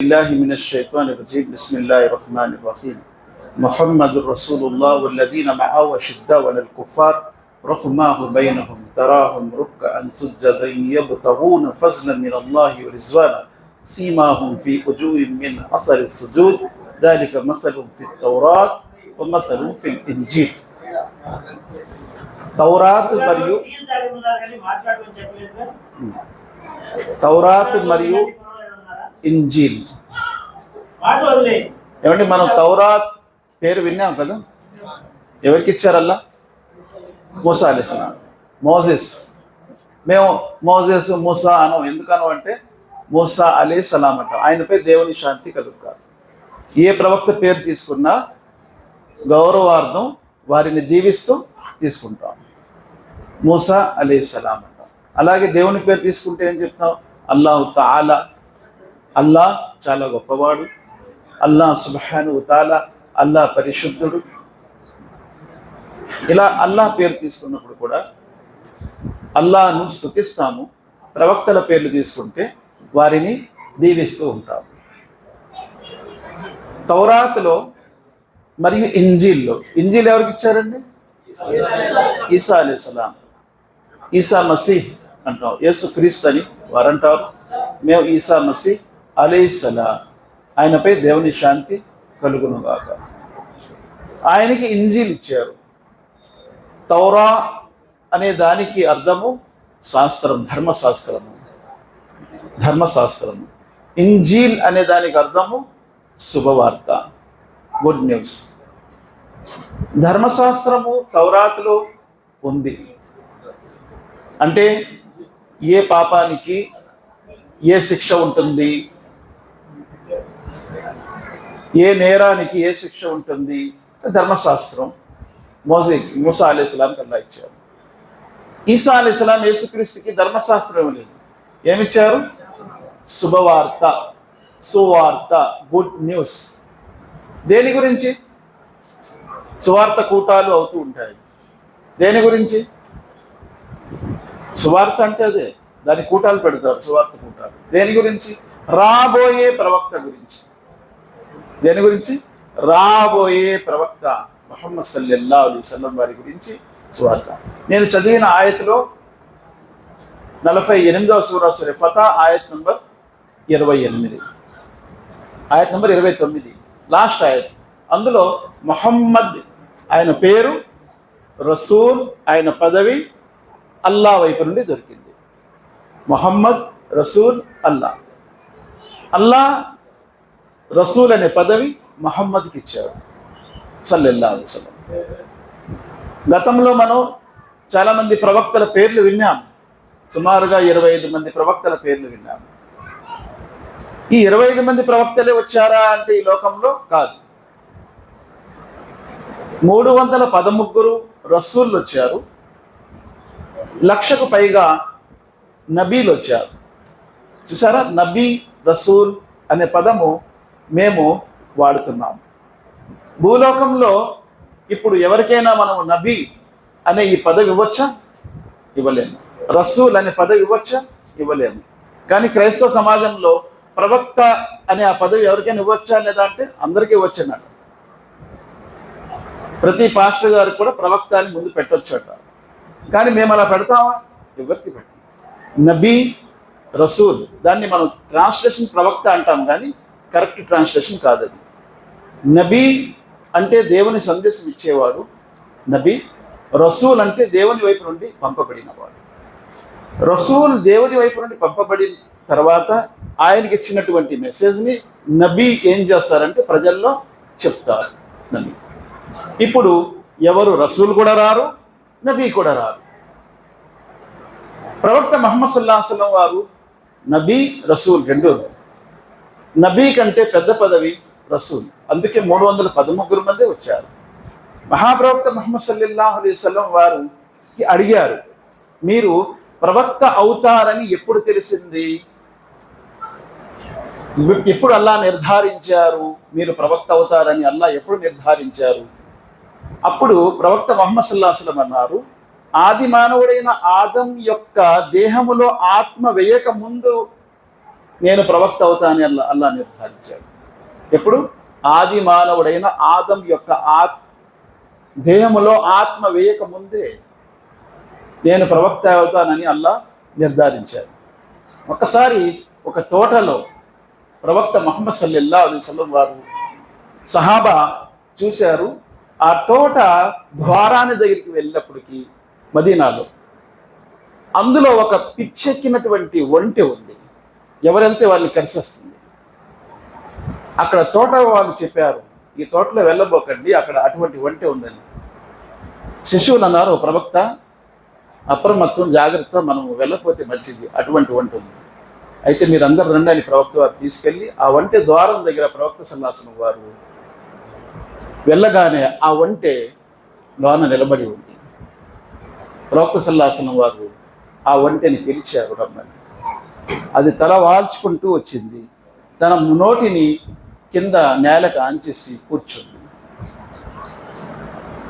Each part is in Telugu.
الله من الشيطان الرجيم بسم الله الرحمن الرحيم محمد رسول الله والذين معه أشداء على الكفار رحماء بينهم تراهم ركعا سجدا يبتغون فضلا من الله ورضوانا سيماهم في وجوههم من أثر السجود ذلك مثل في التوراة ومثل في الإنجيل. తౌరాత్ మరియు ఇంజీల్. ఏమండి, మనం తౌరాత్ పేరు విన్నాం కదా, ఎవరికి ఇచ్చారల్లా? మూసా అలైహిస్సలాం, మోసెస్. మేము మోసెస్ మూసా అనం, ఎందుకనో అంటే మూసా అలైహిస్సలాం అంట. ఆయనపై దేవుని శాంతి కలుగుతారు. ఏ ప్రవక్త పేరు తీసుకున్నా గౌరవార్థం వారిని దీవిస్తూ తీసుకుంటాం. మూసా అలైహిస్సలాం అంట. అలాగే దేవుని పేరు తీసుకుంటే ఏం చెప్తాం? అల్లాహు తాలా, అల్లాహ్ చాలా గొప్పవాడు, అల్లాహ్ సుబ్హానహు తాలా, అల్లాహ్ పరిశుద్ధుడు. ఇలా అల్లాహ్ పేరు తీసుకున్నప్పుడు కూడా అల్లాహ్ను స్తుతిస్తాము. ప్రవక్తల పేర్లు తీసుకుంటే వారిని దీవిస్తూ ఉంటాము. తౌరాత్లో మరియు ఇంజీల్లో, ఇంజీల్ ఎవరికి ఇచ్చారండి? ఈసా అలైహిస్సలాం. ఈసా మసీహ్ అంటాం, యేసు క్రీస్తు అని వారు అంటారు. మేము ఈసా మసీహ్ అలైహిస్సలాం, ఆయనపై దేవుని శాంతి కలుగునుగాక. ఆయనకి ఇంజీల్ ఇచ్చారు. తౌరా అనే దానికి అర్థము శాస్త్రం, ధర్మశాస్త్రము. ఇంజీల్ అనే దానికి అర్థము శుభవార్త, గుడ్ న్యూస్. ధర్మశాస్త్రము తౌరాత్లో ఉంది. అంటే ఏ పాపానికి ఏ శిక్ష ఉంటుంది, ఏ నేరానికి ఏ శిక్ష ఉంటుంది, ధర్మశాస్త్రం మూసా అలైహిస్సలాంకి అల్లాహ్ ఇచ్చారు. ఈసా అలైహిస్సలాం యేసుక్రీస్తుకి ధర్మశాస్త్రం లేదు, ఏమిచ్చారు? శుభవార్త, సువార్త, గుడ్ న్యూస్. దేని గురించి? సువార్త కూటాలు అవుతూ ఉంటాయి. దేని గురించి? సువార్త అంటే అదే, దాని కూటాలు పెడతారు, సువార్త కూటాలు. దేని గురించి? రాబోయే ప్రవక్త గురించి. దేని గురించి? రాబోయే ప్రవక్త ముహమ్మద్ సల్లల్లాహు అలైహి వసల్లం వారి గురించి సువార్త. నేను చదివిన ఆయత్లో 48వ సూరా సూరా ఫతా ఆయత్ నంబర్ 28, ఆయత్ నంబర్ 29, లాస్ట్ ఆయత్. అందులో ముహమ్మద్ ఆయన పేరు, రసూల్ ఆయన పదవి అల్లా వైపు నుండి దొరికింది. ముహమ్మద్, రసూల్, అల్లా. అల్లా రసూల్ అనే పదవి ముహమ్మద్కి ఇచ్చాడు సల్లల్లాహు అలైహి వసల్లం. గతంలో మనం చాలామంది ప్రవక్తల పేర్లు విన్నాం. సుమారుగా 25 మంది ప్రవక్తల పేర్లు విన్నాం. ఈ 25 మంది ప్రవక్తలే వచ్చారా అంటే ఈ లోకంలో కాదు. 313 రసూళ్ళు వచ్చారు. 1,00,000కు పైగా నబీలు వచ్చారు. చూసారా, నబీ, రసూల్ అనే పదము మేము వాడుతున్నాము. భూలోకంలో ఇప్పుడు ఎవరికైనా మనము నబీ అనే ఈ పదవి ఇవ్వచ్చా? ఇవ్వలేము. రసూల్ అనే పదవి ఇవ్వచ్చా? ఇవ్వలేము. కానీ క్రైస్తవ సమాజంలో ప్రవక్త అనే ఆ పదవి ఎవరికైనా ఇవ్వచ్చా లేదా అంటే అందరికీ ఇవ్వచ్చు అన్నాడు. ప్రతి పాస్టర్ గారికి కూడా ప్రవక్త అని ముందు పెట్టొచ్చు అంట. కానీ మేము అలా పెడతామా? ఎవరికి పెట్టాం. నబీ, రసూల్, దాన్ని మనం ట్రాన్స్లేషన్ ప్రవక్త అంటాం, కానీ కరెక్ట్ ట్రాన్స్లేషన్ కాదు అది. నబీ అంటే దేవుని సందేశం ఇచ్చేవాడు నబీ. రసూల్ అంటే దేవుని వైపు నుండి పంపబడినవాడు. రసూల్ దేవుని వైపు నుండి పంపబడిన తర్వాత ఆయనకి ఇచ్చినటువంటి మెసేజ్ని నబీ ఏం చేస్తారంటే ప్రజల్లో చెప్తారు. నబీ. ఇప్పుడు ఎవరు రసూల్ కూడా రారు, నబీ కూడా రారు. ప్రవక్త ముహమ్మద్ సల్లల్లాహు అలైహి వసల్లం వారు నబీ, రసూల్ రెండు. నబీ కంటే పెద్ద పదవి రసూల్. అందుకే 313 మంది వచ్చారు. మహాప్రవక్త ముహమ్మద్ సల్లల్లాహు అలైహి వసల్లం వారికి అడిగారు, మీరు ప్రవక్త అవుతారని ఎప్పుడు తెలిసింది? ఎప్పుడు అల్లా నిర్ధారించారు మీరు ప్రవక్త అవుతారని? అల్లా ఎప్పుడు నిర్ధారించారు? అప్పుడు ప్రవక్త ముహమ్మద్ సల్లల్లాహు అలైహి వసల్లం అన్నారు, ఆది మానవుడైన ఆదం యొక్క దేహములో ఆత్మ వేయక ముందు నేను ప్రవక్త అవుతానని అల్లా నిర్ధారించాడు. ఎప్పుడు? ఆది మానవుడైన ఆదం యొక్క దేహములో ఆత్మ వేయక ముందే నేను ప్రవక్త అవుతానని అల్లా నిర్ధారించాడు. ఒకసారి ఒక తోటలో ప్రవక్త ముహమ్మద్ సల్లల్లాహు అలైహి వసల్లం వారు సహాబా చూశారు. ఆ తోట ద్వారాన్ని దగ్గరికి వెళ్ళినప్పటికీ మదీనాలో అందులో ఒక పిచ్చెక్కినటువంటి ఒంటె ఉంది. ఎవరెళ్తే వాళ్ళని కరిసేస్తుంది. అక్కడ తోట వాళ్ళు చెప్పారు, ఈ తోటలో వెళ్ళబోకండి, అక్కడ అటువంటి ఒంటె ఉందని. శిశువులు అన్నారు, ప్రవక్త అప్రమత్తం, జాగ్రత్త, మనం వెళ్ళకపోతే మంచిది, అటువంటి ఒంటె ఉంది. అయితే మీరు అందరు రండి అని ప్రవక్త వారు తీసుకెళ్ళి ఆ ఒంటె ద్వారం దగ్గర ప్రవక్త సల్లల్లాహు అలైహి వసల్లం వారు వెళ్ళగానే ఆ ఒంటె లోన నిలబడి ఉంది. ప్రవక్త సల్లల్లాహు అలైహి వసల్లం వారు ఆ ఒంటెని పిలిచారు రమ్మని. అది తల వాల్చుకుంటూ వచ్చింది. తన నోటిని కింద నేలకు ఆంచేసి కూర్చుంది.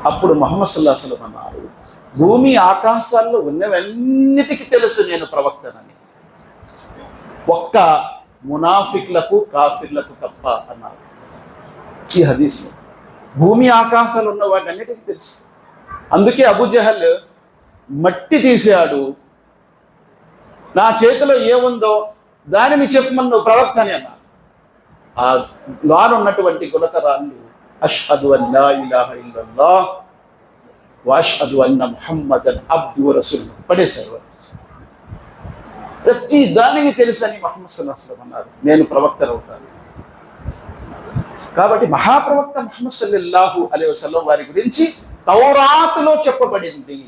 అప్పుడు ముహమ్మద్ సల్లల్లాహు అలైహి వసల్లం అన్నారు, భూమి ఆకాశాల్లో ఉన్నవన్నిటికీ తెలుసు నేను ప్రవక్తనని, ఒక్క మునాఫిక్లకు కాఫిర్లకు తప్ప అన్నారు. ఈ హదీస్లో భూమి ఆకాశాలు ఉన్న వాటన్నిటికీ తెలుసు. అందుకే అబూజహల్ మట్టి తీశాడు, నా చేతిలో ఏముందో దానిని చెప్పమని నువ్వు ప్రవక్త అని అన్నారు. ఆ లోన ఉన్నటువంటి గులకరాళ్ళు అష్హదు అన్ లా ఇలాహ ఇల్లల్లాహ్ వ అష్హదు అన్న ముహమ్మదన్ అబ్దుహు రసూల్ పడేశారు. ప్రతి దానికి తెలుసని ముహమ్మద్ సల్లల్లాహు అలైహి వసల్లం అన్నారు, నేను ప్రవక్తను అవుతాను. కాబట్టి మహాప్రవక్త ముహమ్మద్ సల్లల్లాహు అలైహి వసల్లం వారి గురించి తౌరాతులో చెప్పబడింది.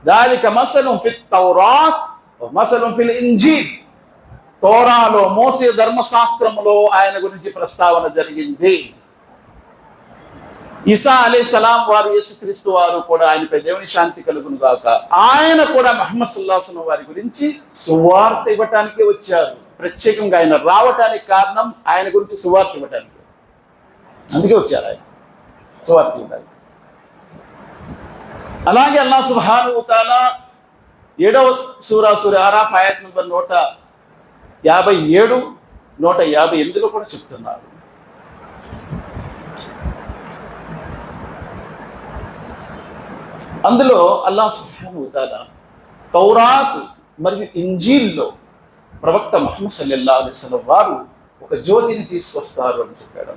దాలిక మసలున్ ఫిత్ తౌరాత్ వ మసలున్ ఫిల్ ఇంజీల్. తోరాలో, మోసే ధర్మశాస్త్రములో ఆయన గురించి ప్రస్తావన జరిగింది. ఈసా అలైహిస్సలాం వారు, యేసుక్రీస్తు వారు కూడా, ఆయనపై దేవుని శాంతి కలుగును గాక, ఆయన కూడా ముహమ్మద్ సల్లల్లాహు అలైహి వసల్లం వారి గురించి సువార్త ఇవ్వటానికే వచ్చారు. ప్రత్యేకంగా ఆయన రావటానికి కారణం ఆయన గురించి సువార్త ఇవ్వటానికి. అందుకే వచ్చారు ఆయన సువార్త ఇవ్వడానికి. అలాగే అల్లాహ్ సుబ్హానహు వ తఆలా 7వ సూరా ఆరాఫ్ ఆయత్ నంబర్ 157, 158లో కూడా చెప్తున్నారు. అందులో అల్లాహ్ సుబ్హానహు వ తఆలా తౌరాత్ మరియు ఇంజీల్లో ప్రవక్త ముహమ్మద్ సల్లల్లాహు అలైహి వసల్లం వారు ఒక జ్యోతిని తీసుకొస్తారు అని చెప్పాడు.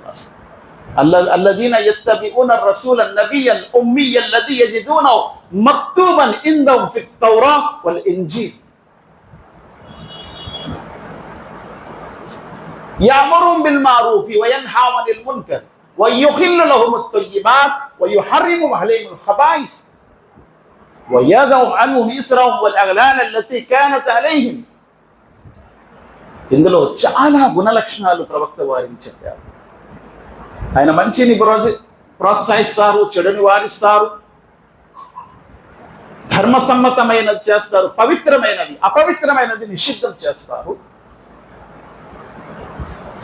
అల్లదీన యత్తబిఊన రసూల నబియల్ ఉమ్మీయ అల్లదీ యజిదూనహు మక్తూబన్ ఇందహుం ఫిత్ తౌరాత్ వల్ ఇంజీల్ యఅమురుహుం బిల్ మారూఫి వ యన్హా అనిల్ మున్కర్ వ యుహిల్లు లహుముత్ తయ్యిబాత్ వ యుహర్రిము అలైహిముల్ ఖబాయిస్ వ యదഉ అన్హుమ్ ఇస్రహుం వల్ అగ్లాల అల్లతీ కానత్ అలైహిం. ఇందులో చాలా గుణలక్షణాలు ప్రవక్త వారికి చెప్పారు. ఆయన మంచిని ప్రోత్సహిస్తారు, చెడుని వారిస్తారు, ధర్మసమ్మతమైనది చేస్తారు, పవిత్రమైనది అపవిత్రమైనది నిషిద్ధం చేస్తారు.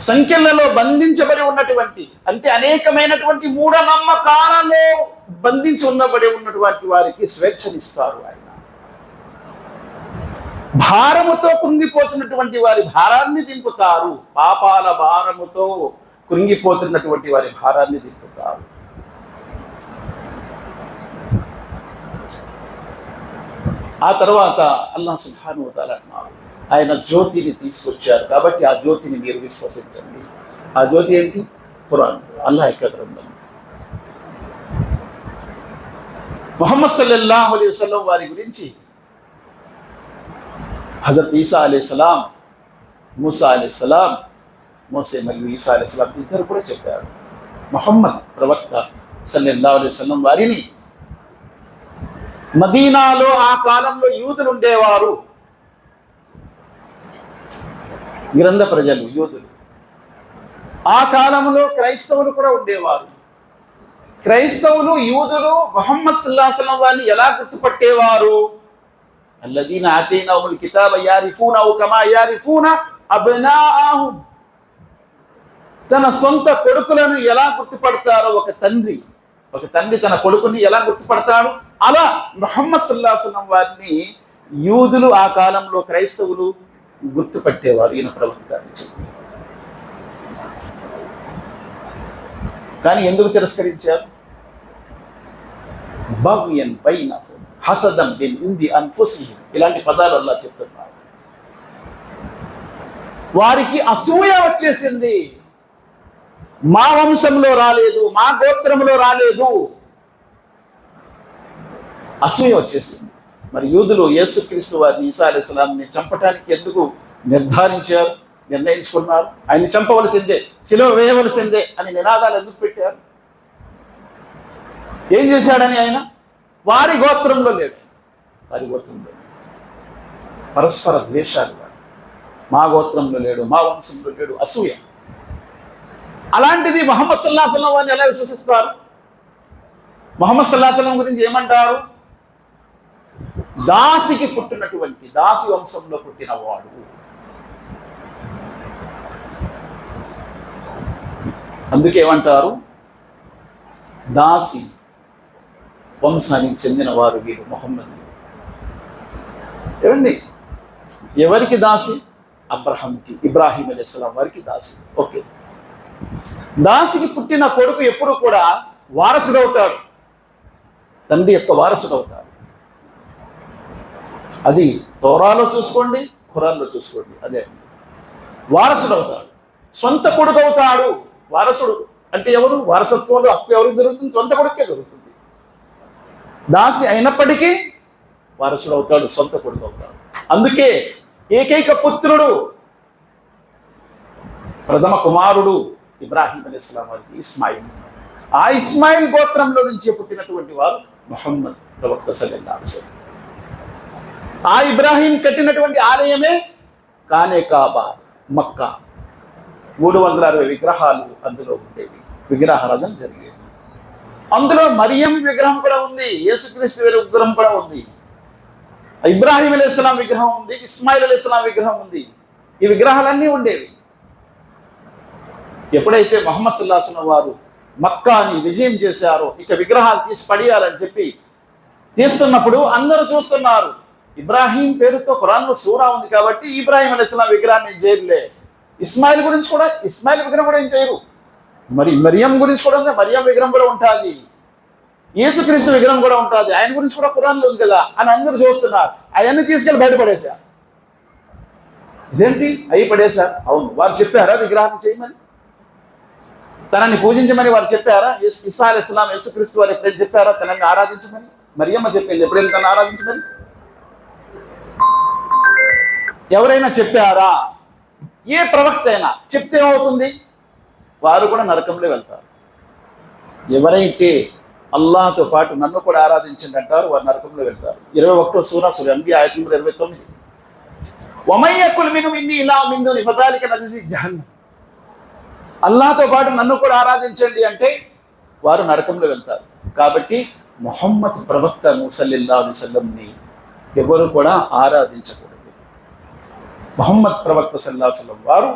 సంఖ్యలలో బంధించబడి ఉన్నటువంటి, అంటే అనేకమైనటువంటి మూఢనమ్మకాలలో బంధించి ఉన్నటువంటి వారికి స్వేచ్ఛనిస్తారు. ఆయన భారముతో కృంగిపోతున్నటువంటి వారి భారాన్ని దింపుతారు. పాపాల భారముతో కృంగిపోతున్నటువంటి వారి భారాన్ని దింపుతారు. ఆ తర్వాత అల్లాహ్ సుబ్హానహు వ తఆలా అన్నారు, ఆయన జ్యోతిని తీసుకొచ్చారు కాబట్టి ఆ జ్యోతిని మీరు విశ్వసించండి. ఆ జ్యోతి ఏంటి? ఖురాన్, అల్లాహ్ యొక్క గ్రంథం. ముహమ్మద్ సల్లల్లాహు అలైహి వసల్లం వారి గురించి హజరత్ ఈసా అలైహిస్సలాం, మూసా అలైహిస్సలాం, మోసే మరియు ఈసా అలైహిస్సలాం ఇద్దరు కూడా చెప్పారు. ముహమ్మద్ ప్రవక్త సల్లల్లాహు అలైహి వసల్లం వారిని మదీనాలో ఆ కాలంలో యూదులు ఉండేవారు, గ్రంథ ప్రజలు యూదులు. ఆ కాలంలో క్రైస్తవులు కూడా ఉండేవారు. క్రైస్తవులు, యూదులు ముహమ్మద్ సల్లల్లాహు అలైహి వసల్లం వారిని ఎలా గుర్తుపట్టేవారు? అల్లదీన ఆతైనాహుల్ కితాబ యారిఫూనహు కమా యారిఫూన అబ్నాఅహుం. తన సొంత కొడుకులను ఎలా గుర్తుపడతారో ఒక తండ్రి తన కొడుకుని ఎలా గుర్తుపడతాడు, అలా ముహమ్మద్ సల్లల్లాహు అలైహి వసల్లం వారిని యూదులు, ఆ కాలంలో క్రైస్తవులు గుర్తుపట్టేవారు ఈయన ప్రవక్త అని చెప్పి. కానీ ఎందుకు తిరస్కరించారు? బగ్యన్ బైనహుం హసదం బిన్ ఇంది అన్ఫుసిహిం, ఇలాంటి పదాలు అల్లాహ్ చెప్తున్నారు. వారికి అసూయ వచ్చేసింది. మా వంశంలో రాలేదు, మా గోత్రంలో రాలేదు, అసూయ వచ్చేసింది. మరి యూదులు యేసుక్రీస్తు వారిని, ఈసా అలైహిస్సలాంని చంపటానికి ఎందుకు నిర్ణయించుకున్నారు? ఆయన్ని చంపవలసిందే, శిలువ వేయవలసిందే అని నినాదాలు ఎందుకు పెట్టారు? ఏం చేశాడని? ఆయన వారి గోత్రంలో లేడు. వారి గోత్రంలో పరస్పర ద్వేషాలు, మా గోత్రంలో లేడు, మా వంశంలో లేడు, అసూయ. అలాంటిది ముహమ్మద్ సల్లల్లాహు అలైహి వసల్లం వారిని ఎలా విశ్వసిస్తారు? ముహమ్మద్ సల్లల్లాహు అలైహి వసల్లం గురించి ఏమంటారు? దాసికి పుట్టినటువంటి, దాసి వంశంలో పుట్టిన వాడు. అందుకేమంటారు? దాసి వంశానికి చెందిన వారు వీరు ముహమ్మద్. ఏమండి, ఎవరికి దాసి? అబ్రహాంకి, ఇబ్రాహీం అలైహిస్సలాం వారికి దాసి. ఓకే, దాసికి పుట్టిన కొడుకు ఎప్పుడు కూడా వారసుడవుతాడు, తండ్రి యొక్క వారసుడవుతాడు. అది తోరాలో చూసుకోండి, ఖురాన్లో చూసుకోండి, అదే వారసుడవుతాడు, సొంత కొడుకు అవుతాడు. వారసుడు అంటే ఎవరు? వారసత్వంలో హక్కు ఎవరికి దొరుకుతుంది? సొంత కొడుకే దొరుకుతుంది. దాసి అయినప్పటికీ వారసుడు అవుతాడు, సొంత కొడుకు అవుతాడు. అందుకే ఏకైక పుత్రుడు, ప్రథమ కుమారుడు ఇబ్రాహీం అలైహిస్సలాం వారికి ఇస్మాయిల్. ఆ ఇస్మాయిల్ గోత్రంలో నుంచి పుట్టినటువంటి వారు ముహమ్మద్ ప్రవక్త సల్లల్లాహు అలైహి వసల్లం. ఆ ఇబ్రాహీం కట్టినటువంటి ఆలయమే కానే కాబా, మక్కా. 360 విగ్రహాలు అందులో ఉండేవి, విగ్రహారాధన జరిగేది. అందులో మరియం విగ్రహం కూడా ఉంది, యేసుక్రీస్తు విగ్రహం కూడా ఉంది, ఇబ్రాహీం అలైహిస్సలాం విగ్రహం ఉంది, ఇస్మాయిల్ అలైహిస్సలాం విగ్రహం ఉంది. ఈ విగ్రహాలన్నీ ఉండేవి. ఎప్పుడైతే ముహమ్మద్ సల్లల్లాహు అలైహి వసల్లం వారు మక్కాని విజయం చేశారో, ఇక విగ్రహాలు తీసి పడేయాలని చెప్పి తీస్తున్నప్పుడు అందరూ చూస్తున్నారు. ఇబ్రాహీం పేరుతో ఖురాన్లో సూరా ఉంది కాబట్టి ఇబ్రాహీం అలైహిస్సలాం విగ్రహాన్ని చేయలే. ఇస్మాయిల్ గురించి కూడా, ఇస్మాయిల్ విగ్రహం కూడా ఏం చేయరు. మరి మరియం గురించి కూడా ఉంది, మరియం విగ్రహం కూడా ఉంటుంది, యేసుక్రీస్తు విగ్రహం కూడా ఉంటుంది, ఆయన గురించి కూడా ఖురాన్లో ఉంది కదా అని అందరూ చూస్తున్నారు. అవన్నీ తీసుకెళ్ళి బయటపడేశారు. ఇదేంటి అయి పడేశారు? అవును, వారు చెప్పారా విగ్రహాన్ని చేయమని, తనని పూజించమని వారు చెప్పారా? ఈసా అలైహిస్సలాం యేసుక్రీస్తు వారు ఎప్పుడైనా చెప్పారా తనని ఆరాధించమని? మరియమ్మ చెప్పింది ఎప్పుడైనా తను ఆరాధించమని? ఎవరైనా చెప్పారా? ఏ ప్రవక్త అయినా చెప్తే ఏమవుతుంది? వారు కూడా నరకంలో వెళ్తారు. ఎవరైతే అల్లాహ్తో పాటు నన్ను కూడా ఆరాధించండి అంటారు, వారు నరకంలో వెళ్తారు. 21వ సూరా సూరా అంబియా ఆయత్ నంబర్ 29. వమయ్యకుల్ మిన్హుం ఇన్నీ ఇలాహు మిన్ దూని ఫదాలిక నజజి జహన్నమ్. అల్లాహ్తో పాటు నన్ను కూడా ఆరాధించండి అంటే వారు నరకంలో వెళ్తారు. కాబట్టి ముహమ్మద్ ప్రవక్త సల్లల్లాహు అలైహి వసల్లంని ఎవరు కూడా ఆరాధించకూడదు. ముహమ్మద్ ప్రవక్త సల్లల్లాహు అలైహి వసల్లం వారు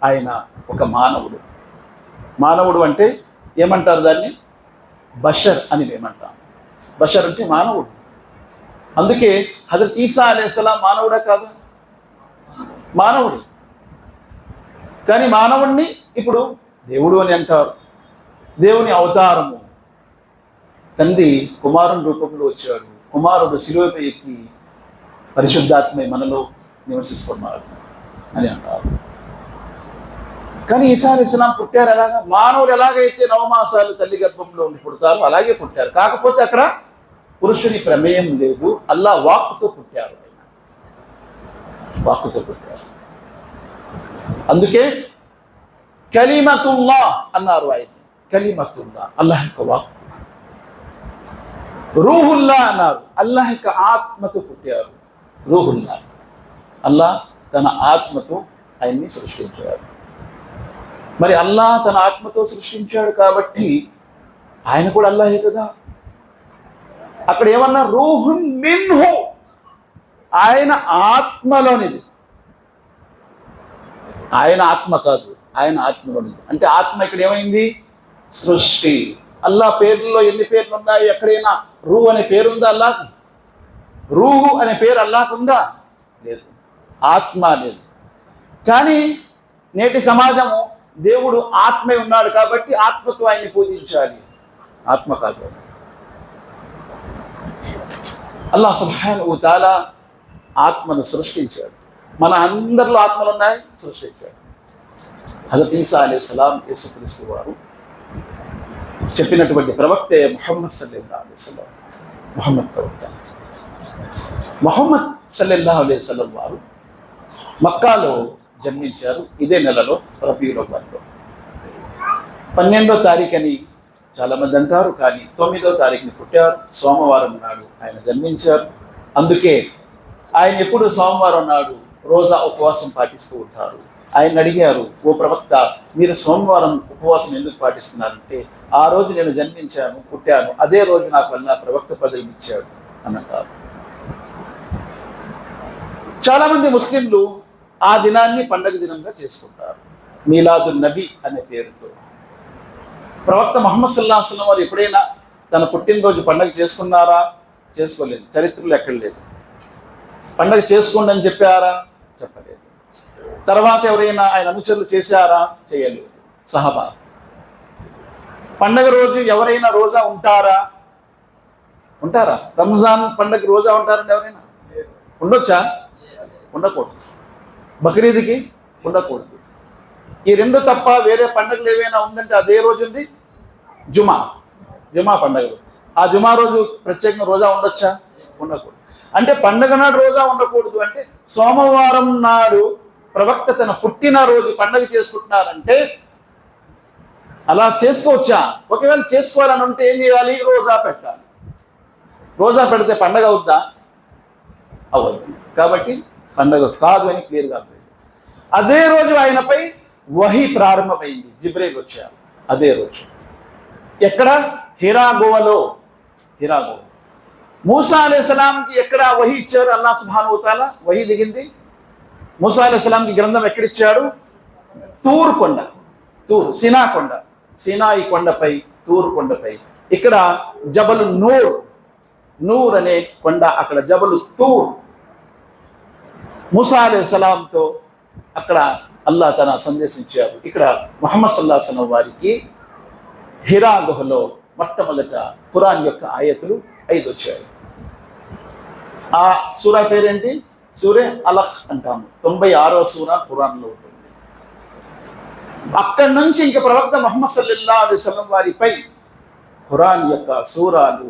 ఆయన ఒక మానవుడు. మానవుడు అంటే ఏమంటారు? దాన్ని బషర్ అని ఏమంటాం. బషర్ అంటే మానవుడు. అందుకే హజరత్ ఈసా అలైహిస్సలాం మానవుడా కాదు? మానవుడు. కానీ మానవుణ్ణి ఇప్పుడు దేవుడు అని అంటారు. దేవుని అవతారము, తండ్రి కుమారుని రూపంలో వచ్చాడు, కుమారుడు శిలువపై ఎక్కి పరిశుద్ధాత్మ మనలో నివసిస్తున్నాడు అని అంటారు. కానీ ఈసా అలైహిస్సలాం పుట్టారు ఎలాగా? మానవులు ఎలాగైతే 9 మాసాలు తల్లి గర్భంలో ఉండి పుడతారు అలాగే పుట్టారు. కాకపోతే అక్కడ పురుషుని ప్రమేయం లేదు, అల్లాహ్ వాక్కుతో పుట్టారు. వాక్కుతో పుట్టారు. అందుకే కలీమతుల్లా అన్నారు ఆయన్ని. కలీమతుల్లా అల్లాహ్ యొక్క వాక్కు. రూహుల్లా అన్నారు, అల్లాహ్ యొక్క ఆత్మతో పుట్టారు. రూహుల్లా, అల్లాహ్ తన ఆత్మతో ఆయన్ని సృష్టించాడు. మరి అల్లాహ్ తన ఆత్మతో సృష్టించాడు కాబట్టి ఆయన కూడా అల్లాహే కదా. అక్కడ ఏమన్నా రూహున్ మిన్హు, ఆయన ఆత్మలోనిది. ఆయన ఆత్మ కాదు, ఆయన ఆత్మలోనిది. అంటే ఆత్మ ఇక్కడ ఏమైంది? సృష్టి. అల్లాహ్ పేర్లలో ఎన్ని పేర్లు ఉన్నాయి? ఎక్కడైనా రూ అనే పేరు ఉందా అల్లాహ్? రూహు అనే పేరు అల్లాహ్ ఉందా? లేదు. ఆత్మ లేదు. కానీ నేటి సమాజము దేవుడు ఆత్మే ఉన్నాడు కాబట్టి ఆత్మతో ఆయన్ని పూజించాలి. ఆత్మ కాదు. అల్లాహ్ సుబ్హానహు వ తఆలా ఆత్మను సృష్టించాడు. మన అందరిలో ఆత్మలు ఉన్నాయి, సృష్టించాడు. హజరత్ ఈసా అలైహిస్సలాం యేసుక్రీస్తు వారు చెప్పినటువంటి ప్రవక్తే ముహమ్మద్ సల్లల్లాహు అలైహి వసల్లం. ముహమ్మద్ ప్రవక్త ముహమ్మద్ సల్లల్లాహు అలైహి వసల్లం వారు మక్కాలో జన్మించారు. ఇదే నెలలో రబీఉల్ అవ్వల్లో 12వ తారీఖు అని చాలామంది అంటారు, కానీ 9వ తారీఖుని పుట్టారు. సోమవారం నాడు ఆయన జన్మించారు. అందుకే ఆయన ఎప్పుడు సోమవారం నాడు రోజా ఉపవాసం పాటిస్తూ ఉంటారు. ఆయన అడిగారు, ఓ ప్రవక్త, మీరు సోమవారం ఉపవాసం ఎందుకు పాటిస్తున్నారంటే, ఆ రోజు నేను జన్మించాను, పుట్టాను, అదే రోజు నాకు అల్లాహ్ ప్రవక్త పదవిని ఇచ్చాడు అని అంటారు. చాలామంది ముస్లింలు ఆ దినాన్ని పండగ దినంగా చేసుకుంటారు, మీలాదున్ నబీ అనే పేరుతో. ప్రవక్త ముహమ్మద్ సల్లల్లాహు అలైహి వసల్లం వారు ఎప్పుడైనా తన పుట్టినరోజు పండగ చేసుకున్నారా? చేసుకోలేదు. చరిత్రలో ఎక్కడ లేదు. పండగ చేసుకోండి అని చెప్పారా? చెప్పలేదు. తర్వాత ఎవరైనా ఆయన అనుచరులు చేశారా? చేయలేదు. సహబా. పండగ రోజు ఎవరైనా రోజా ఉంటారా? రంజాన్ పండగ రోజా ఉంటారండి ఎవరైనా? ఉండొచ్చా? ఉండకూడదు. బక్రీద్కి ఉండకూడదు. ఈ రెండు తప్ప వేరే పండుగలు ఏవైనా ఉందంటే అదే రోజు ఉంది జుమా పండుగ. ఆ జుమా రోజు ప్రత్యేకంగా రోజా ఉండొచ్చా? ఉండకూడదు. అంటే పండుగ నాడు రోజా ఉండకూడదు అంటే సోమవారం నాడు ప్రవక్త తన పుట్టినరోజు పండుగ చేసుకుంటున్నారంటే అలా చేసుకోవచ్చా? ఒకవేళ చేసుకోవాలని ఉంటే ఏం చేయాలి? రోజా పెట్టాలి. రోజా పెడితే పండగ అవుద్దా? అవ్వదు. కాబట్టి పండగ కాదు అని క్లియర్గా అర్థమైంది. అదే రోజు ఆయనపై వహీ ప్రారంభమైంది. జిబ్రీల్ వచ్చారు అదే రోజు. ఎక్కడ? హిరా గుహలో. మూసా అలైహిస్సలాంకి ఎక్కడ వహీ ఇచ్చారు? అల్లాహ్ సుబ్హానహు వ తఆలా వహీ దిగింది. మూసా అలైహిస్సలాంకి గ్రంథం ఎక్కడిచ్చాడు? తూర్ కొండ, సినా కొండ, సినాయి కొండపై, తూర్ కొండపై. ఇక్కడ జబలు నూర్ అనే కొండ, అక్కడ జబలు తూర్. మూసా అలైహిస్సలాంతో అక్కడ అల్లాహ్ తన సందేశించారు. ఇక్కడ ముహమ్మద్ సల్లల్లాహు అలైహి వసల్లం వారికి హిరా గుహలో మొట్టమొదట ఖురాన్ యొక్క ఆయతులు 5 వచ్చాయి. ఆ సూరా పేరేంటి? సూరే అలహ్ అంటాము. 96వ సూరా ఖురాన్లో ఉంటుంది. అక్కడి నుంచి ఇంకా ప్రవక్త ముహమ్మద్ సల్లల్లాహు అలైహి వసల్లం వారిపై ఖురాన్ యొక్క సూరాలు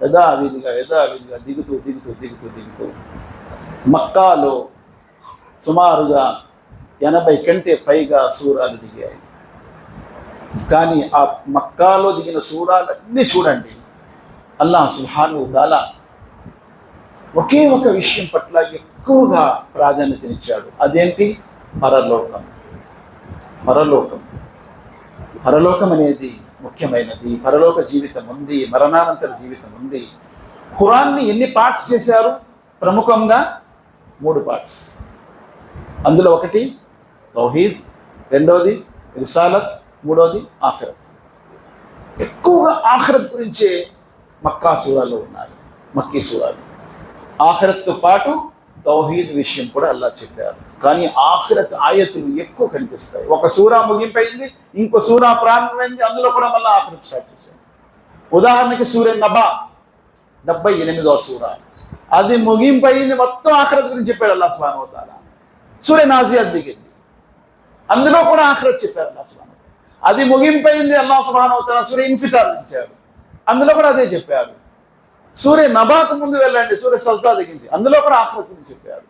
యథావిధిగా దిగుతూ మక్కాలో సుమారుగా 80 కంటే పైగా సూరాలు దిగాయి. కానీ ఆ మక్కాలో దిగిన సూరాలన్నీ చూడండి, అల్లాహ్ సుబ్హానహు వ తఆలా ఒకే ఒక విషయం పట్ల ఎక్కువగా ప్రాధాన్యతనిచ్చాడు. అదేంటి? పరలోకం అనేది ముఖ్యమైనది. పరలోక జీవితం ఉంది, మరణానంతర జీవితం ఉంది. ఖురాన్ని ఎన్ని పార్ట్స్ చేశారు? ప్రముఖంగా 3 పార్ట్స్. అందులో ఒకటి తౌహీద్, రెండవది రిసాలత్, మూడవది ఆఖిరత్. ఎక్కువగా ఆఖిరత్ గురించే మక్కా సూరాలో ఉన్నాయి, మక్కీ సూరాలు. ఆఖిరత్తో పాటు తౌహీద్ విషయం కూడా అల్లాహ్ చెప్పారు. కానీ ఆఖిరత్ ఆయతులు ఎక్కువ కనిపిస్తాయి. ఒక సూరా ముగింపైంది, ఇంకో సూరా ప్రారంభమైంది, అందులో కూడా మళ్ళీ ఆఖిరత్ స్టార్ట్ చేశారు. ఉదాహరణకి సూరే నబా 78వ సూరా, అది ముగింపైంది, మొత్తం ఆఖిరత్ గురించి చెప్పాడు అల్లాహ్ సుబ్హానహు వ తఆలా. సూరే నాజియాత్ దిగింది, అందులో కూడా ఆఖిరత్ చెప్పారు అల్లాహ్ సుబ్హానహు వ తఆలా. అది ముగింపైంది, అల్లాహ్ సుబ్హానహు వ తఆలా సూరే ఇన్ఫితార్ ఇచ్చాడు, అందులో కూడా అదే చెప్పాడు. సూరే నబాకు ముందు వెళ్ళండి, సూరే సజ్దా దిగింది, అందులో కూడా ఆఖిరత్ గురించి చెప్పాడు.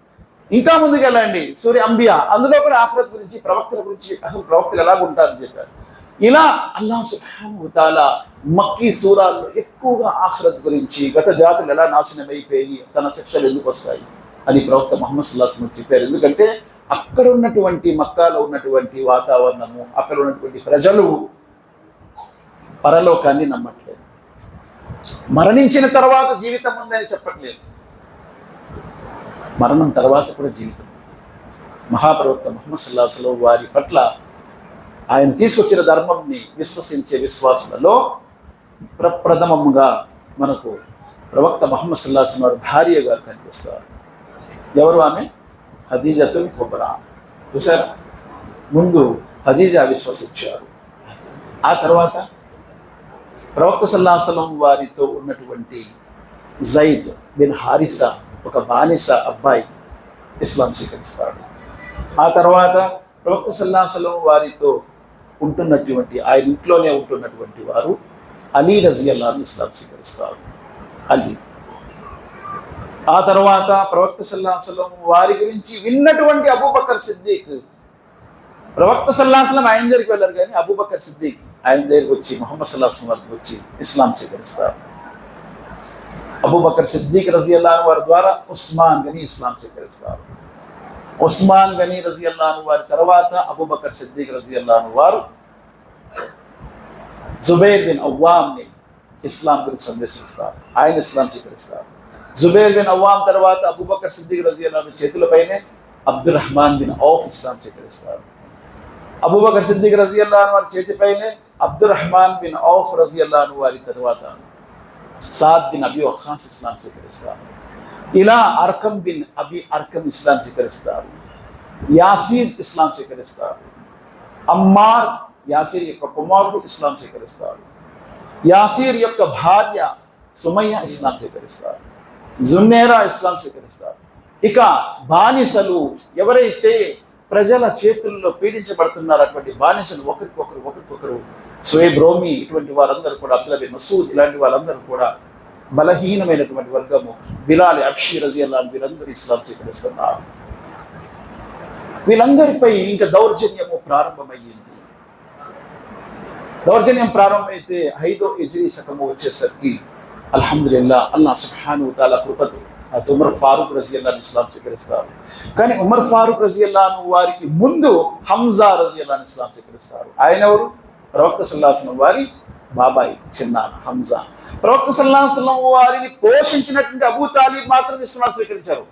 ఇంకా ముందుకు వెళ్ళండి, సూరే అంబియా, అందులో కూడా ఆఖిరత్ గురించి, ప్రవక్తల గురించి, అసలు ప్రవక్తలు ఎలాగ ఉంటారని చెప్పాడు. ఇలా అల్లాహ్ సుబ్హానహు వ తఆలా మక్కీ సూరాల్లో ఎక్కువగా ఆఖిరత్ గురించి, గత జాతులు ఎలా నాశనమైపోయి తన శిక్షలు ఎందుకు వస్తాయి అని ప్రవక్త ముహమ్మద్ సల్లల్లాహు అలైహి వసల్లం చెప్పారు. ఎందుకంటే అక్కడ ఉన్నటువంటి మక్కాలో ఉన్నటువంటి వాతావరణము, అక్కడ ఉన్నటువంటి ప్రజలు పరలోకాన్ని నమ్మట్లేదు. మరణించిన తర్వాత జీవితం ఉందని చెప్పట్లేదు, మరణం తర్వాత కూడా జీవితం ఉంది. మహాప్రవక్త ముహమ్మద్ సల్లల్లాహు అలైహి వసల్లం వారి పట్ల ఆయన తీసుకొచ్చిన ధర్మంని విశ్వసించే విశ్వాసులలో ప్రప్రథమంగా మనకు ప్రవక్త ముహమ్మద్ సల్లల్లాహు అలైహి వసల్లం వారి భార్య గారు కనిపిస్తారు. ఎవరు ఆమె? ఖదీజతుల్ కుబ్రా. చూసారా, ముందు ఖదీజా విశ్వసించారు. ఆ తర్వాత ప్రవక్త సల్లల్లాహు అలైహి వసల్లం వారితో ఉన్నటువంటి జైద్ బిన్ హారిసా, ఒక బానిస అబ్బాయి ఇస్లాం స్వీకరిస్తాడు. ఆ తర్వాత ప్రవక్త సల్లల్లాహు అలైహి వసల్లం వారితో ఉంటున్నటువంటి, ఆయన ఇంట్లోనే ఉంటున్నటువంటి వారు అలీ రజియల్లాహు అన్హు ఇస్లాం స్వీకరిస్తారు. అలీ. ఆ తర్వాత ప్రవక్త సల్లల్లాహు అలైహి వసల్లం వారి గురించి విన్నటువంటి అబూబకర్ సిద్దిక్, ప్రవక్త సల్లల్లాహు అలైహి వసల్లం ఆయన దగ్గరికి వెళ్ళారు కానీ అబూబకర్ సిద్దిక్ ఆయన దగ్గరికి వచ్చి ముహమ్మద్ సల్లల్లాహు అలైహి వసల్లం వచ్చి ఇస్లాం స్వీకరిస్తారు. అబూబకర్ సిద్దిక్ రజియల్లాహు అన్హు వారి ద్వారా ఉస్మాన్ గని ఇస్లాం స్వీకరిస్తారు. ఉస్మాన్ గని రజియల్లాహు అన్హు వారి తర్వాత అబూబకర్ సిద్దిక్ రజియల్లాహు అన్హు వారు జుబైర్ బిన్ అవ్వామ్ని ఇస్లాం గురించి సందేశిస్తారు. ఆయన ఇస్లాం స్వీకరిస్తారు. జుబైర్ బిన్ అవ్వామ్ తర్వాత అబూబకర్ సిద్దిక్ రజియల్లాహు అన్హు చేతులపైనే అబ్దుల్ రహమాన్ బిన్ ఔఫ్ ఇస్లాం స్వీకరిస్తారు. అబూబకర్ సిద్దిక్ రజియల్లాహు అన్హు వారి చేతిపైనే అబ్దుల్ రహమాన్ బిన్ ఔఫ్ రజియల్లాహు అన్హు వారి తర్వాత సాద్ బిన్ అబీ వఖాస్ ఇస్లాం స్వీకరిస్తారు. ఇలా అర్కం బిన్ అబీ అర్కం ఇస్లాం స్వీకరిస్తారు. యాసీర్ ఇస్లాం స్వీకరిస్తారు. అమ్మార్, యాసీర్ యొక్క కుమారుడు ఇస్లాం స్వీకరిస్తారు. యాసీర్ యొక్క భార్య సుమయ్య ఇస్లాం స్వీకరిస్తారు. జున్నేరా ఇస్లాం స్వీకరిస్తారు. ఇక బానిసలు ఎవరైతే ప్రజల చేతుల్లో పీడించబడుతున్నారు, అటువంటి బానిసలు ఒకరికొకరు సుహైబ్ రోమి, ఇటువంటి వారందరూ కూడా, అబ్దుల్లా బిన్ మసూద్, ఇలాంటి వాళ్ళందరూ కూడా బలహీనమైనటువంటి వర్గము, బిలాల్ అబ్షీ రజియల్లాహు అన్హు, వీరందరూ ఇస్లాం స్వీకరిస్తున్నారు. వీళ్ళందరిపై ఇంకా దౌర్జన్యము ప్రారంభమయ్యింది. దౌర్జన్యం ప్రారంభమైతే 5వ హిజ్రీ శకము వచ్చేసరికి అల్హమ్దులిల్లాహ్ అల్లాహ్ సుబ్హానహు వ తఆలా కృపతో ఉమర్ ఫారూక్ రజియల్లాహు అన్హు ఇస్లాం స్వీకరిస్తారు. కానీ ఉమర్ ఫారూక్ రజియల్లాహు అన్హు వారికి ముందు హంజా రజియల్లాహు అన్హు ఇస్లాం స్వీకరిస్తారు. ఆయన ఎవరు? ప్రవక్త సల్లల్లాహు అలైహి వసల్లం వారి బాబాయి, చిన్నాన్న హంజా. ప్రవక్త సల్లల్లాహు అలైహి వసల్లం వారిని పోషించినటువంటి అబూ తాలిబ్ మాత్రం ఇస్లాం స్వీకరించారు.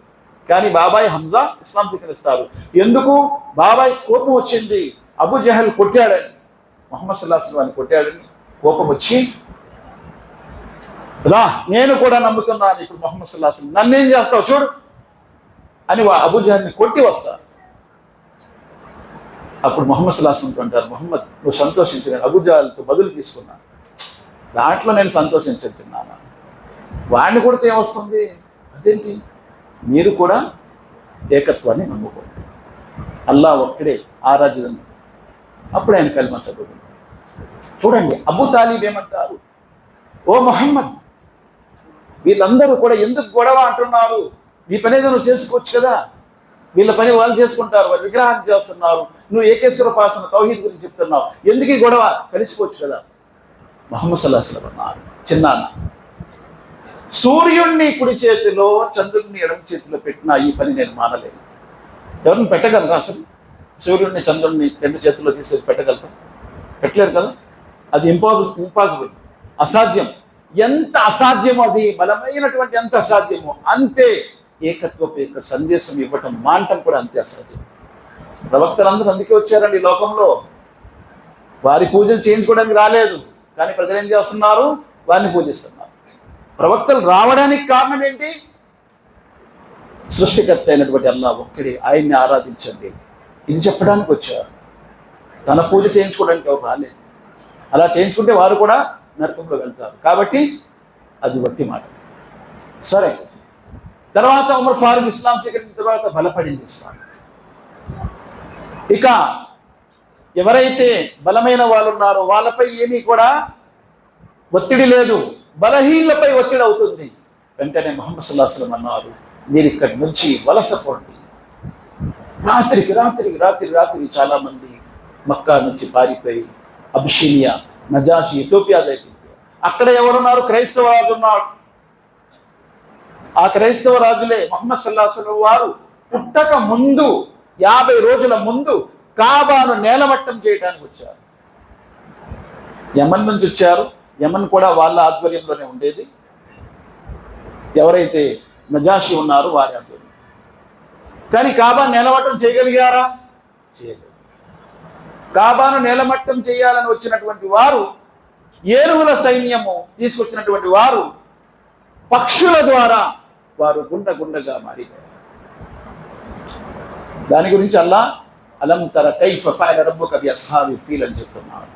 కానీ బాబాయ్ హంజా ఇస్లాం స్వీకరిస్తారు. ఎందుకు? బాబాయ్ కోపం వచ్చింది, అబూ జహల్ కొట్టాడని, ముహమ్మద్ సల్లల్లాహు అలైహి వసల్లం కొట్టాడని కోపం వచ్చి, రా నేను కూడా నమ్ముతున్నాను, ఇప్పుడు ముహమ్మద్ సల్లల్లాహు అలైహి వసల్లం నన్నేం చేస్తావు చూడు అని అబూ జహల్ని కొట్టి వస్తారు. అప్పుడు ముహమ్మద్ సల్లల్లాహు అలైహి వసల్లం అంటారు, ముహమ్మద్ నువ్వు సంతోషించు, నేను అబూ జహల్తో బదులు తీసుకున్నాను, దాంట్లో నేను సంతోషించున్నాను. వాడిని కొడితే ఏమొస్తుంది? అదేంటి, మీరు కూడా ఏకత్వాన్ని నమ్ముకోండి, అల్లా ఒక్కడే ఆరాధ్యం. అప్పుడు ఆయన కలిమా చదువుకుంటారు. చూడండి అబూ తాలిబ్ ఏమంటారు, ఓ ముహమ్మద్, వీళ్ళందరూ కూడా ఎందుకు గొడవ అంటున్నారు? నీ పని ఏదో నువ్వు చేసుకోవచ్చు కదా, వీళ్ళ పని వాళ్ళు చేసుకుంటారు, వాళ్ళు విగ్రహాన్ని చేస్తున్నారు, నువ్వు ఏకేశ్వరోపాసన తౌహీద్ గురించి చెప్తున్నావు, ఎందుకు ఈ గొడవ? కలిసిపోవచ్చు కదా. ముహమ్మద్ సల్లల్లాహు అలైహి వసల్లం అన్నారు, చిన్నాన్న, సూర్యుడిని కుడి చేతిలో చంద్రుడిని ఎడమ చేతిలో పెట్టినా ఈ పని నేను మానలేను. ఎవరిని పెట్టగలరా అసలు? సూర్యుడిని చంద్రుడిని 2 చేతుల్లో తీసుకొని పెట్టగలరా? పెట్టలేరు కదా. అది ఇంపాసిబుల్, అసాధ్యం. ఎంత అసాధ్యమో అది, బలమైనటువంటి ఎంత అసాధ్యమో అంతే ఏకత్వపు యొక్క సందేశం ఇవ్వటం, మానటం కూడా అంతే అసాధ్యం. ప్రవక్తలందరూ అందుకే వచ్చారండి ఈ లోకంలో. వారి పూజలు చేయించుకోవడానికి రాలేదు, కానీ ప్రజలు ఏం చేస్తున్నారు? వారిని పూజిస్తున్నారు. ప్రవక్తలు రావడానికి కారణం ఏంటి? సృష్టికర్త అయినటువంటి అల్లాహ్ ఒక్కడే, ఆయన్ని ఆరాధించండి, ఇది చెప్పడానికి వచ్చారు. తన పూజ చేయించుకోవడానికి ఎవరు రాలేదు. అలా చేయించుకుంటే వారు కూడా నరకంలో వెళ్తారు. కాబట్టి అది వట్టి మాట. సరే, తర్వాత ఉమర్ ఫారూక్ ఇస్లాం స్వీకరించిన తర్వాత బలపడింది ఇస్లాం. ఇక ఎవరైతే బలమైన వాళ్ళు ఉన్నారో వాళ్ళపై ఏమీ కూడా ఒత్తిడి లేదు, బలహీనలపై ఒత్తిడి అవుతుంది. వెంటనే ముహమ్మద్ సల్లల్లాహు అలైహి వసల్లం అన్నారు, మీరు ఇక్కడి నుంచి వలసపోండి. రాత్రి చాలా మంది మక్కా నుంచి పారిపోయి అబిషినియా, నజాషి, ఇథియోపియా దగ్గరికి. అక్కడ ఎవరున్నారు? క్రైస్తవ రాజు ఉన్నాడు. ఆ క్రైస్తవ రాజులే ముహమ్మద్ సల్లల్లాహు అలైహి వసల్లం వారు పుట్టక ముందు 50 రోజుల ముందు కాబాను నేలమట్టం చేయడానికి వచ్చారు. యమన్ నుంచి వచ్చారు. యమన్ కూడా వాళ్ళ ఆధ్వర్యంలోనే ఉండేది. ఎవరైతే నజాషి ఉన్నారో వారి ఆధ్వర్యం. కానీ కాబాను నేలమట్టం చేయగలిగారా? చేయలేదు. కాబాను నేలమట్టం చేయాలని వచ్చినటువంటి వారు, ఏనుగుల సైన్యము తీసుకొచ్చినటువంటి వారు, పక్షుల ద్వారా వారు గుండగా మారిపోయారు. దాని గురించి అల్లా అలం తర కైఫ ఫఅల రబ్బుక బి అస్హాబిల్ ఫీల్ అని చెప్తున్నాడు.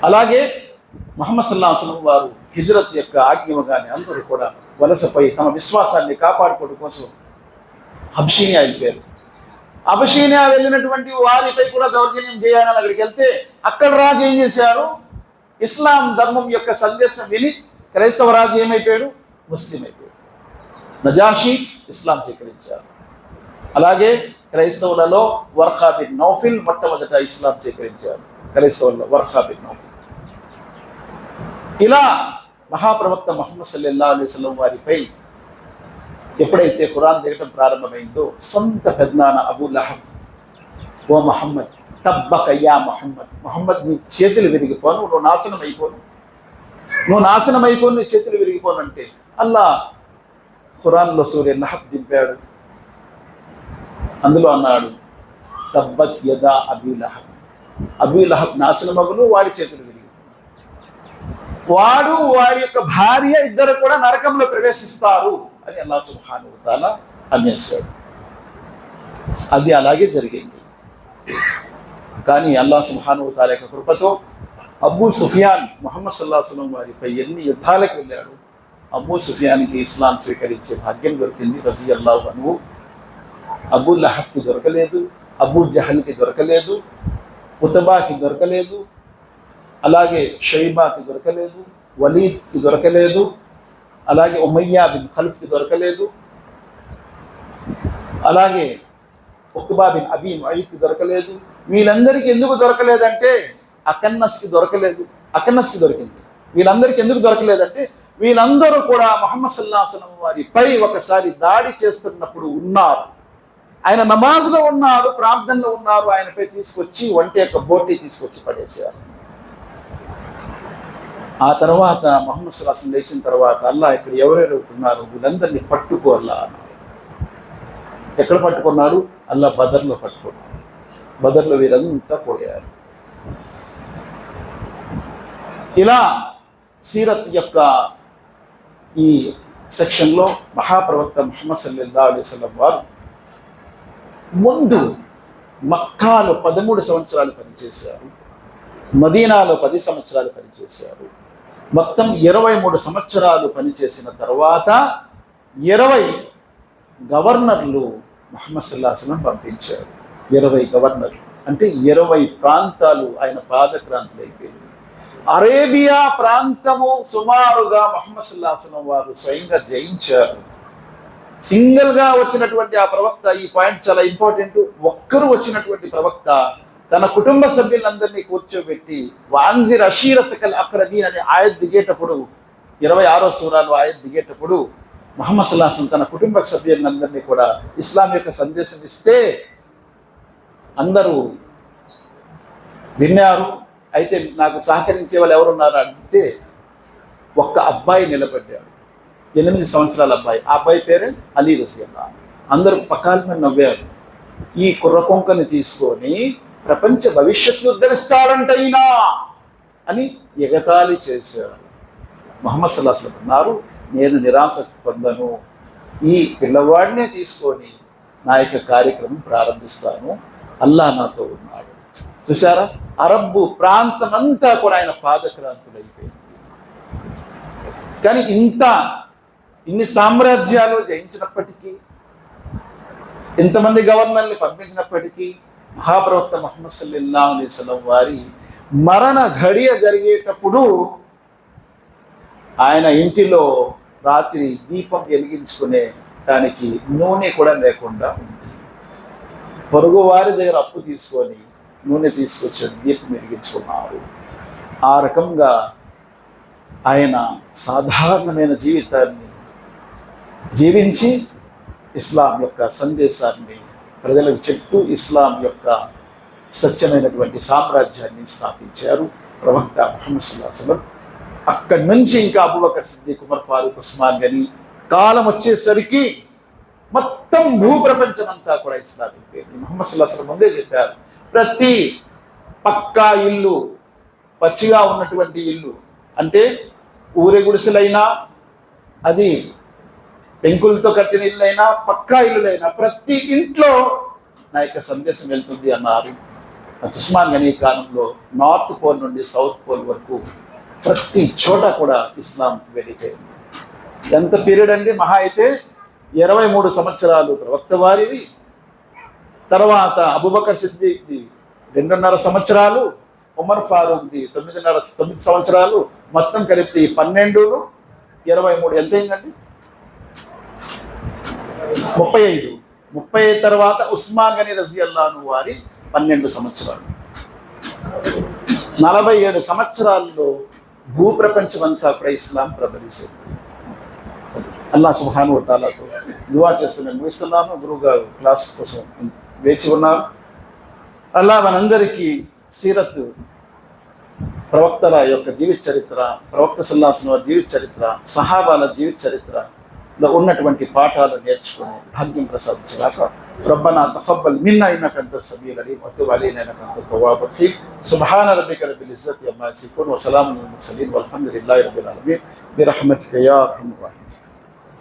అలాగే ముహమ్మద్ సల్లల్లాహు అలైహి వసల్లం వారు హిజ్రత్ యొక్క ఆజ్ఞగానే అందరూ కూడా వలసపై తమ విశ్వాసాన్ని కాపాడుకోవడం కోసం హబ్షీనియా వెళ్ళిపోయారు. అబషీనియా వెళ్ళినటువంటి వారిపై కూడా దౌర్జన్యం చేయాలని అక్కడికి వెళ్తే అక్కడ రాజు ఏం చేశాడు? ఇస్లాం ధర్మం యొక్క సందేశం విని క్రైస్తవ రాజు ఏమైపోయాడు? ముస్లిం అయిపోయాడు. నజాషి ఇస్లాం స్వీకరించారు. అలాగే క్రైస్తవులలో వర్ఖా బిన్ నౌఫిల్ మొట్టమొదట ఇస్లాం స్వీకరించారు. క్రైస్తవులలో వర్ఖా బిన్ నౌఫిల్. ఇలా మహాప్రవక్త ముహమ్మద్ సల్లల్లాహు అలైహి వసల్లం వారిపై ఎప్పుడైతే ఖురాన్ దిగటం ప్రారంభమైందో సొంత పెద్దనాన్న అబూ లహబ్, ఓ మహమ్మద్ తబ్బక యా మహమ్మద్, మహమ్మద్ నీ చేతులు విరిగిపోను, నువ్వు నాశనం అయిపోను, నీ చేతులు విరిగిపోను అంటే అల్లా ఖురాన్లో సూర్య లహబ్ దింపాడు. అందులో అన్నాడు తబ్బత్ యదా అబీ లహబ్, అబూ లహబ్ నాశనమగును, వాడి చేతులు విరిగి, వాడు వాడి యొక్క భార్య ఇద్దరు కూడా నరకంలో ప్రవేశిస్తారు అని అల్లాహ్ సుబ్హానహు వ తఆలా అనేశాడు. అది అలాగే జరిగింది. కానీ అల్లాహ్ సుబ్హానహు వ తఆలా యొక్క కృపతో అబూ సుఫియాన్ ముహమ్మద్ సల్లల్లాహు అలైహి వసల్లం వారిపై ఎన్ని యుద్ధాలకు వెళ్ళాడు. అబూ సుఫియాన్కి ఇస్లాం స్వీకరించే భాగ్యం దొరికింది రజియల్లాహు అన్హు. అబూ లహబ్కి దొరకలేదు, అబూ జహల్కి దొరకలేదు, ఉతబాకి దొరకలేదు, అలాగే షైబాకి దొరకలేదు, వలీద్కి దొరకలేదు, అలాగే ఉమయ్యా బిన్ ఖల్ఫ్కి దొరకలేదు, అలాగే ఉక్బా బిన్ అబీ ముఐత్కి దొరకలేదు. వీళ్ళందరికీ ఎందుకు దొరకలేదంటే అకన్నస్కి దొరకలేదు, అకన్నస్కి దొరికింది. వీళ్ళందరికీ ఎందుకు దొరకలేదంటే వీళ్ళందరూ కూడా ముహమ్మద్ సల్లల్లాహు అలైహి వసల్లం వారిపై ఒకసారి దాడి చేస్తున్నప్పుడు ఉన్నారు. ఆయన నమాజ్లో ఉన్నారు, ప్రార్థనలో ఉన్నారు, ఆయనపై తీసుకొచ్చి ఒంటి యొక్క బోటి తీసుకొచ్చి పడేశారు. ఆ తర్వాత ముహమ్మద్ సల్లల్లాహు అలైహి వసల్లం లేచిన తర్వాత అల్లా ఇక్కడ ఎవరెవరు అవుతున్నారు వీళ్ళందరినీ పట్టుకో అల్లా అన్నాడు. ఎక్కడ పట్టుకున్నాడు? అల్లా బదర్లో పట్టుకున్నాడు. బదర్లో వీరంతా పోయారు. ఇలా సీరత్ యొక్క ఈ సెక్షన్లో మహాప్రవక్త ముహమ్మద్ సల్లల్లాహు అలైహి వసల్లం వారు ముందు మక్కాలో 13 సంవత్సరాలు పనిచేశారు, మదీనాలో 10 సంవత్సరాలు పనిచేశారు. మొత్తం 23 సంవత్సరాలు పనిచేసిన తర్వాత 20 గవర్నర్లు ముహమ్మద్ సల్లల్లాహు అలైహి వసల్లం పంపించారు. 20 గవర్నర్లు అంటే 20 ప్రాంతాలు ఆయన పాదక్రాంతులు అయిపోయింది. అరేబియా ప్రాంతము సుమారుగా ముహమ్మద్ సల్లల్లాహు అలైహి వసల్లం వారు స్వయంగా జయించారు. సింగిల్గా వచ్చినటువంటి ఆ ప్రవక్త, ఈ పాయింట్ చాలా ఇంపార్టెంట్, ఒక్కరు వచ్చినటువంటి ప్రవక్త తన కుటుంబ సభ్యులందరినీ కూర్చోబెట్టి వాన్జిర్ అషీరతకల్ అక్రబీన్ అనే ఆయత్ దిగేటప్పుడు 26వ సూరాలో ఆయత్ దిగేటప్పుడు ముహమ్మద్ సల్లల్లాహు అలైహి వసల్లం తన కుటుంబ సభ్యులందరినీ కూడా ఇస్లాం యొక్క సందేశం ఇస్తే అందరూ విన్నారు. అయితే నాకు సహకరించే వాళ్ళు ఎవరున్నారు అంటే ఒక్క అబ్బాయి నిలబడ్డాడు, 8 సంవత్సరాల అబ్బాయి. ఆ అబ్బాయి పేరే అలీ రజియల్లాహు అన్హు. అందరూ పక్కాల మీద నవ్వారు. ఈ కుర్రకొంకని తీసుకొని ప్రపంచ భవిష్యత్తు ఉద్ధరిస్తాడంటైనా అని ఎగతాళి చేశారు. ముహమ్మద్ సల్లల్లాహు అలైహి వసల్లం అన్నారు, నేను నిరాశ పొందను, ఈ పిల్లవాడినే తీసుకొని నా యొక్క కార్యక్రమం ప్రారంభిస్తాను, అల్లా నాతో ఉన్నాడు. చూసారా, అరబ్బు ప్రాంతం అంతా కూడా ఆయన పాదక్రాంతులు అయిపోయింది. కానీ ఇన్ని సామ్రాజ్యాలు జయించినప్పటికీ, ఇంతమంది గవర్నర్ని పంపించినప్పటికీ మహాప్రవక్త ముహమ్మద్ సల్లల్లాహు అలైహి వసల్లం వారి మరణ ఘడియ జరిగేటప్పుడు ఆయన ఇంటిలో రాత్రి దీపం వెలిగించుకునే దానికి నూనె కూడా లేకుండా ఉంది. పొరుగు వారి దగ్గర అప్పు తీసుకొని నూనె తీసుకొచ్చి దీపం వెలిగించుకున్నారు. ఆ రకంగా ఆయన సాధారణమైన జీవితాన్ని జీవించి ఇస్లాం యొక్క సందేశాన్ని ప్రజలకు చెప్తూ ఇస్లాం యొక్క సత్యమైనటువంటి సామ్రాజ్యాన్ని స్థాపించారు ప్రవక్త ముహమ్మద్ సల్లల్లాహు అలైహి వసల్లం. అక్కడి నుంచి ఇంకా అబూబకర్ సిద్దిక్, ఉమర్ ఫారూక్, ఉస్మాన్ గని కాలం వచ్చేసరికి మొత్తం భూప్రపంచం అంతా కూడా ఇస్లాం అయిపోయింది. ముహమ్మద్ సల్లల్లాహు అలైహి వసల్లం ముందే చెప్పారు, ప్రతి పక్కా ఇల్లు, పచ్చిగా ఉన్నటువంటి ఇల్లు అంటే ఊరే గుడిసెలైనా, అది పెంకులతో కట్టిన ఇల్లైనా, పక్కా ఇల్లులైనా, ప్రతి ఇంట్లో నా యొక్క సందేశం వెళ్తుంది అన్నారు. ఉస్మాన్ గనీ కాలంలో నార్త్ పోల్ నుండి సౌత్ పోల్ వరకు ప్రతి చోట కూడా ఇస్లాం వెళ్ళిపోయింది. ఎంత పీరియడ్ అండి? మహా అయితే 23 సంవత్సరాలు ప్రవక్త వారివి, తర్వాత అబూబకర్ సిద్దిక్ది 2.5 సంవత్సరాలు, ఉమర్ ఫారూక్ది 9 సంవత్సరాలు, మొత్తం కలిపి 12, 23 ఎంత అయిందండి? 35 తర్వాత ఉస్మాన్ గనీ రజియల్లాహు అన్హు వారి 12 సంవత్సరాలు. 47 సంవత్సరాల్లో భూప్రపంచం అంతా కూడా ఇస్లాం ప్రబలిసింది. అల్లాహ్ సుబ్హానహు వ తఆలాతో దువా చేస్తూ నేను ముగిస్తున్నాను. గురువుగారు క్లాస్ కోసం వేచి ఉన్నారు. అల్లాహ్ మనందరికీ సీరత్ ప్రవక్తల యొక్క జీవిత చరిత్ర, ప్రవక్త సల్లల్లాహు అలైహి వసల్లం జీవిత చరిత్ర, సహాబాల జీవిత చరిత్రలో ఉన్నటువంటి పాఠాలు నేర్చుకునే భాగ్యం ప్రసాదించగాక. రబ్బనా తఖబ్బల్ మిన్నా ఇన్నక అంతస్ సమీఉల్ అలీమ్ వ తుబ్ అలైనా ఇన్నక అంతత్ తవ్వాబుర్ రహీమ్. సుబ్హాన రబ్బిక రబ్బిల్ ఇజ్జతి అమ్మా యసిఫూన్ వ సలామున్ అలల్ ముర్సలీన్ వల్హమ్దులిల్లాహి రబ్బిల్ ఆలమీన్ బిరహ్మతిక యా అర్హమర్ రహీమ్.